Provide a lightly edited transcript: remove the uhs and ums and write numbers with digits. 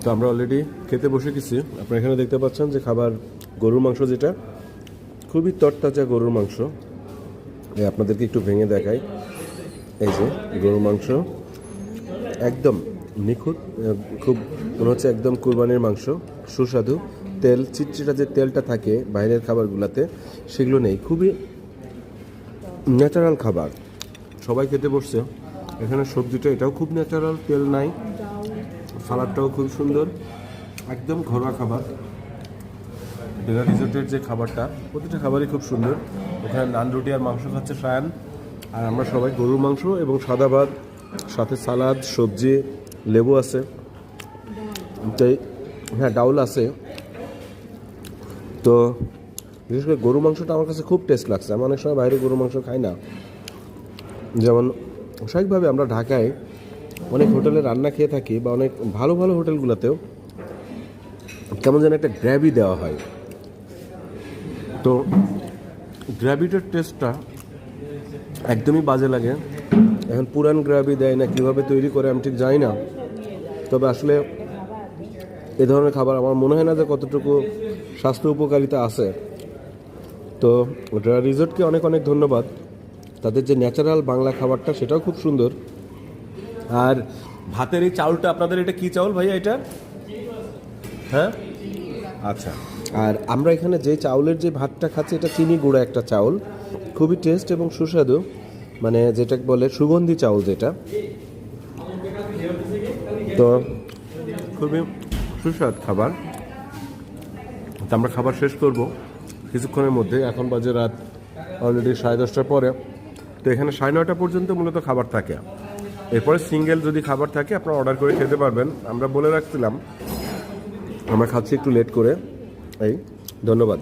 তো আমরা অলরেডি খেতে বসে গেছি। আপনারা এখানে দেখতে পাচ্ছেন যে খাবার গরুর মাংস, যেটা খুবই তরতাজা গরুর মাংস। আপনাদেরকে একটু ভেঙে দেখাই। এই যে গরুর মাংস একদম নিখুঁত, খুব মনে হচ্ছে একদম কুরবানির মাংস, সুস্বাদু। তেল চিটচিটা যে তেলটা থাকে বাইরের খাবারগুলোতে সেগুলো নেই, খুবই ন্যাচারাল খাবার। সবাই খেতে বসছে। এখানে সবজিটা এটাও খুব ন্যাচারাল, তেল নাই, সালাডটাও খুব সুন্দর, একদম ঘরোয়া খাবার। বেলা রিসোর্টের যে খাবারটা, প্রতিটা খাবারই খুব সুন্দর। ওখানে নান রুটি আর মাংস খাচ্ছে সায়ান, আর আমরা সবাই গরুর মাংস এবং সাদা ভাত, সাথে সালাদ, সবজি, লেবু আছে, হ্যাঁ ডাউল আছে। তো বিশেষ করে গরু মাংসটা আমার কাছে খুব টেস্ট লাগছে। আমি অনেক সময় বাইরে গরু মাংস খাই না, যেমন স্বাভাবিকভাবে আমরা ঢাকায় অনেক হোটেলে রান্না খেয়ে থাকি, বা অনেক ভালো ভালো হোটেলগুলোতেও কেমন যেন একটা গ্র্যাভি দেওয়া হয়। তো গ্র্যাভিটার টেস্টটা একদমই বাজে লাগে। এখন পুরান গ্র্যাভি দেয় না, কীভাবে তৈরি করে আমি ঠিক জানি না। তবে আসলে এ ধরনের খাবার আমার মনে হয় না যে কতটুকু স্বাস্থ্য উপকারিতা আছে। তো রিসোর্টকে অনেক অনেক ধন্যবাদ। তাদের যে ন্যাচারাল বাংলা খাবারটা সেটাও খুব সুন্দর। আর ভাতের এই চাউলটা, আপনাদের এটা কি চাউল ভাইয়া এটা? হ্যাঁ, আচ্ছা। আর আমরা এখানে যে চাউলের যে ভাতটা খাচ্ছি, এটা চিনি গুঁড়া একটা চাউল, খুবই টেস্ট এবং সুস্বাদু, মানে যেটা বলে সুগন্ধি চাউল যেটা। তো খুবই সুস্বাদু খাবার। তো আমরা খাবার শেষ করব কিছুক্ষণের মধ্যে। এখন বাজে রাত অলরেডি 10:30টার পরে। তো এখানে 9:30 পর্যন্ত মূলত খাবার থাকে। এরপরে সিঙ্গেল যদি খাবার থাকে আপনারা অর্ডার করে খেতে পারবেন। আমরা বলে রাখছিলাম আমরা খাচ্ছি একটু লেট করে। এই ধন্যবাদ।